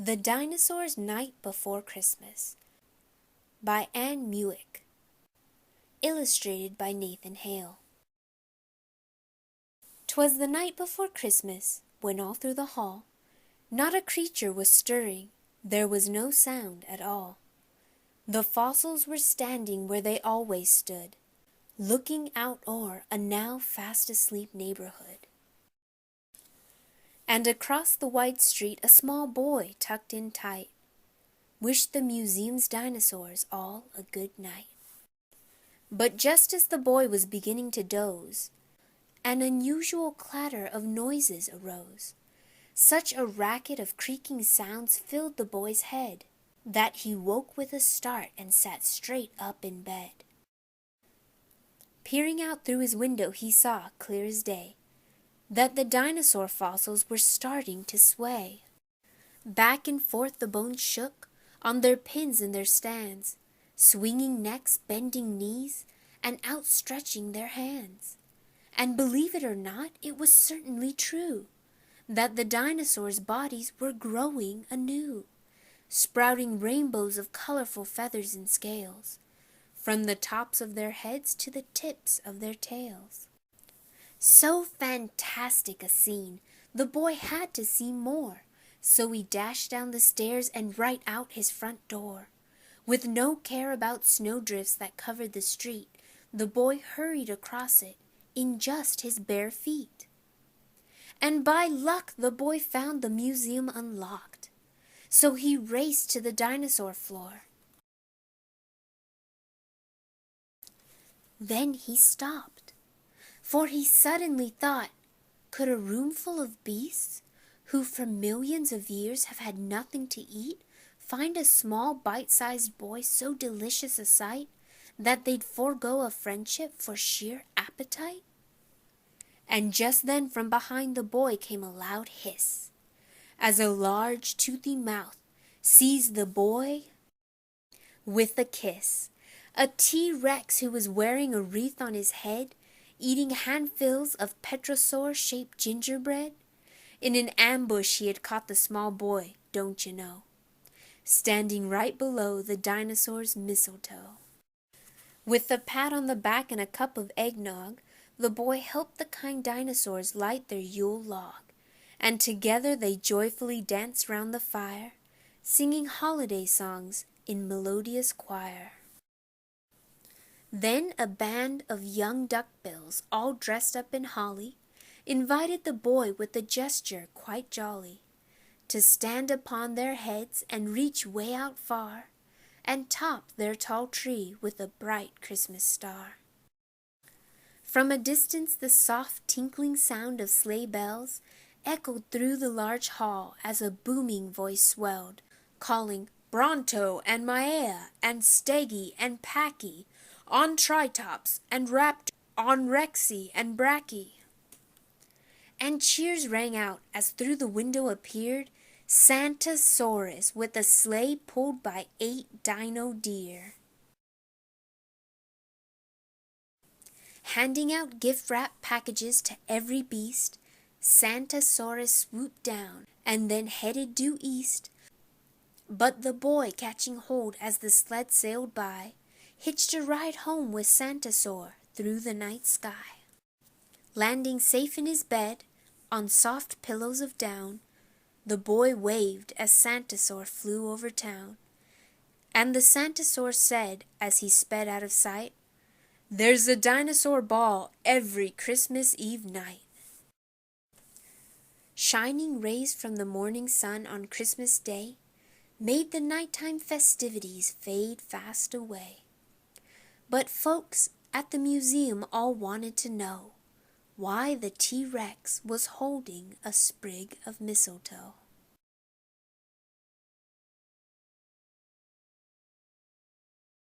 The Dinosaurs' Night Before Christmas by Muecke. Illustrated by Nathan Hale. 'Twas the night before Christmas, when all through the hall not a creature was stirring, there was no sound at all. The fossils were standing where they always stood, looking out o'er a now fast asleep neighborhood. And across the wide street a small boy tucked in tight wished the museum's dinosaurs all a good night. But just as the boy was beginning to doze, an unusual clatter of noises arose. Such a racket of creaking sounds filled the boy's head that he woke with a start and sat straight up in bed. Peering out through his window, he saw, clear as day, that the dinosaur fossils were starting to sway. Back and forth the bones shook on their pins in their stands, swinging necks, bending knees, and outstretching their hands. And believe it or not, it was certainly true that the dinosaurs' bodies were growing anew, sprouting rainbows of colorful feathers and scales, from the tops of their heads to the tips of their tails. So fantastic a scene, the boy had to see more, so he dashed down the stairs and right out his front door. With no care about snowdrifts that covered the street, the boy hurried across it in just his bare feet. And by luck the boy found the museum unlocked, so he raced to the dinosaur floor. Then he stopped, for he suddenly thought, could a room full of beasts, who for millions of years have had nothing to eat, find a small bite-sized boy so delicious a sight that they'd forego a friendship for sheer appetite? And just then from behind the boy came a loud hiss, as a large toothy mouth seized the boy with a kiss. A T-Rex who was wearing a wreath on his head, eating handfuls of petrosaur-shaped gingerbread. In an ambush he had caught the small boy, don't you know, standing right below the dinosaur's mistletoe. With a pat on the back and a cup of eggnog, the boy helped the kind dinosaurs light their Yule log, and together they joyfully danced round the fire, singing holiday songs in melodious choir. Then a band of young duckbills, all dressed up in holly, invited the boy with a gesture quite jolly, to stand upon their heads and reach way out far, and top their tall tree with a bright Christmas star. From a distance the soft tinkling sound of sleigh bells echoed through the large hall as a booming voice swelled, calling Bronto and Maea and Steggy and Packy, on Tritops and Raptor, on Rexy and Bracky. And cheers rang out as through the window appeared Santasaurus with a sleigh pulled by 8 dino deer. Handing out gift-wrap packages to every beast, Santasaurus swooped down and then headed due east. But the boy, catching hold as the sled sailed by, hitched a ride home with Santasaur through the night sky. Landing safe in his bed, on soft pillows of down, the boy waved as Santasaur flew over town. And the Santasaur said, as he sped out of sight, "There's a dinosaur ball every Christmas Eve night." Shining rays from the morning sun on Christmas Day made the nighttime festivities fade fast away. But folks at the museum all wanted to know why the T-Rex was holding a sprig of mistletoe.